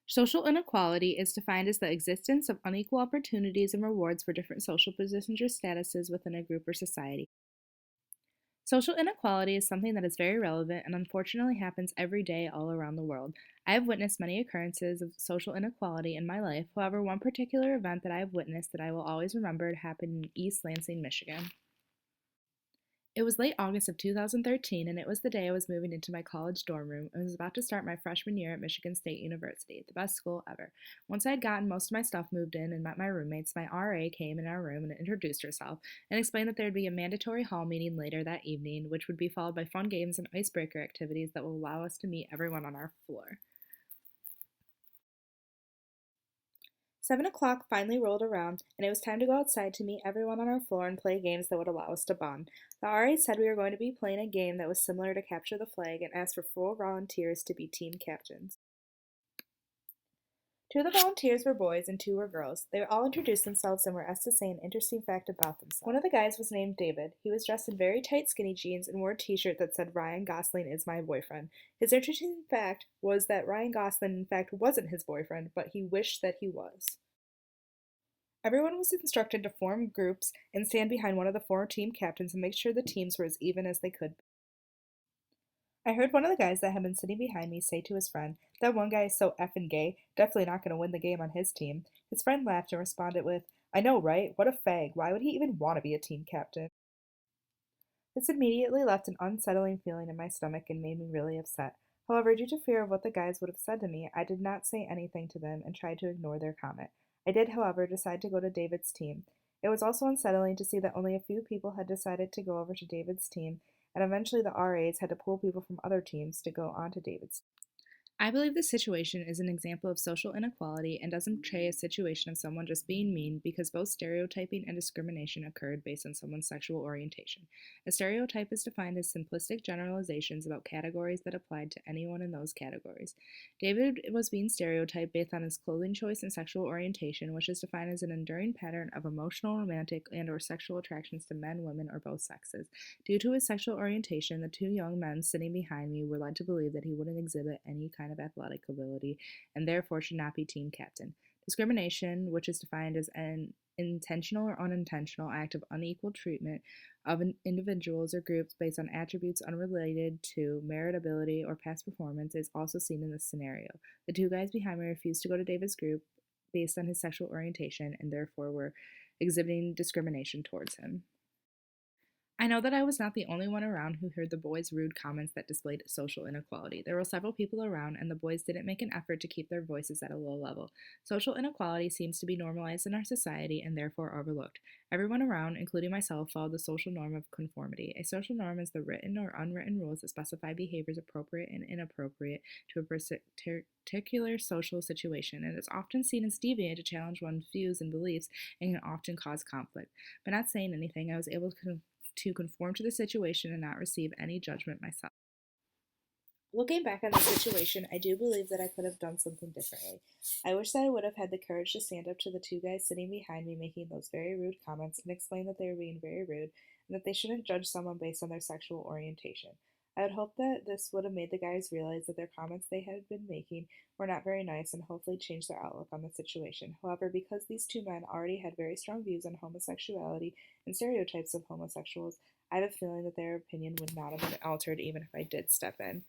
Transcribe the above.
Social inequality is defined as the existence of unequal opportunities and rewards for different social positions or statuses within a group or society. Social inequality is something that is very relevant and unfortunately happens every day all around the world. I have witnessed many occurrences of social inequality in my life. However, one particular event that I have witnessed that I will always remember happened in East Lansing, Michigan. It was late August of 2013, and it was the day I was moving into my college dorm room and was about to start my freshman year at Michigan State University, the best school ever. Once I had gotten most of my stuff moved in and met my roommates, my RA came in our room and introduced herself and explained that there would be a mandatory hall meeting later that evening, which would be followed by fun games and icebreaker activities that will allow us to meet everyone on our floor. 7 o'clock finally rolled around, and it was time to go outside to meet everyone on our floor and play games that would allow us to bond. The RA said we were going to be playing a game that was similar to Capture the Flag and asked for 4 volunteers to be team captains. 2 of the volunteers were boys and 2 were girls. They all introduced themselves and were asked to say an interesting fact about themselves. One of the guys was named David. He was dressed in very tight skinny jeans and wore a t-shirt that said Ryan Gosling is my boyfriend. His interesting fact was that Ryan Gosling in fact wasn't his boyfriend, but he wished that he was. Everyone was instructed to form groups and stand behind one of the 4 team captains and make sure the teams were as even as they could be. I heard one of the guys that had been sitting behind me say to his friend, "That one guy is so effing gay, definitely not going to win the game on his team." His friend laughed and responded with, "I know, right? What a fag. Why would he even want to be a team captain?" This immediately left an unsettling feeling in my stomach and made me really upset. However, due to fear of what the guys would have said to me, I did not say anything to them and tried to ignore their comment. I did, however, decide to go to David's team. It was also unsettling to see that only a few people had decided to go over to David's team, and eventually the RAs had to pull people from other teams to go onto David's team. I believe this situation is an example of social inequality and doesn't portray a situation of someone just being mean because both stereotyping and discrimination occurred based on someone's sexual orientation. A stereotype is defined as simplistic generalizations about categories that applied to anyone in those categories. David was being stereotyped based on his clothing choice and sexual orientation, which is defined as an enduring pattern of emotional, romantic, and/or sexual attractions to men, women, or both sexes. Due to his sexual orientation, the 2 young men sitting behind me were led to believe that he wouldn't exhibit any kind of athletic ability and therefore should not be team captain. Discrimination, which is defined as an intentional or unintentional act of unequal treatment of individuals or groups based on attributes unrelated to merit, ability, or past performance, is also seen in this scenario. The 2 guys behind me refused to go to David's group based on his sexual orientation and therefore were exhibiting discrimination towards him. I know that I was not the only one around who heard the boys' rude comments that displayed social inequality. There were several people around, and the boys didn't make an effort to keep their voices at a low level. Social inequality seems to be normalized in our society and therefore overlooked. Everyone around, including myself, followed the social norm of conformity. A social norm is the written or unwritten rules that specify behaviors appropriate and inappropriate to a particular social situation. It is often seen as deviant to challenge one's views and beliefs and can often cause conflict. By not saying anything, I was able to conform to the situation and not receive any judgment myself. Looking back on the situation, I do believe that I could have done something differently. I wish that I would have had the courage to stand up to the 2 guys sitting behind me making those very rude comments and explain that they were being very rude and that they shouldn't judge someone based on their sexual orientation. I would hope that this would have made the guys realize that their comments they had been making were not very nice and hopefully change their outlook on the situation. However, because these 2 men already had very strong views on homosexuality and stereotypes of homosexuals, I have a feeling that their opinion would not have been altered even if I did step in.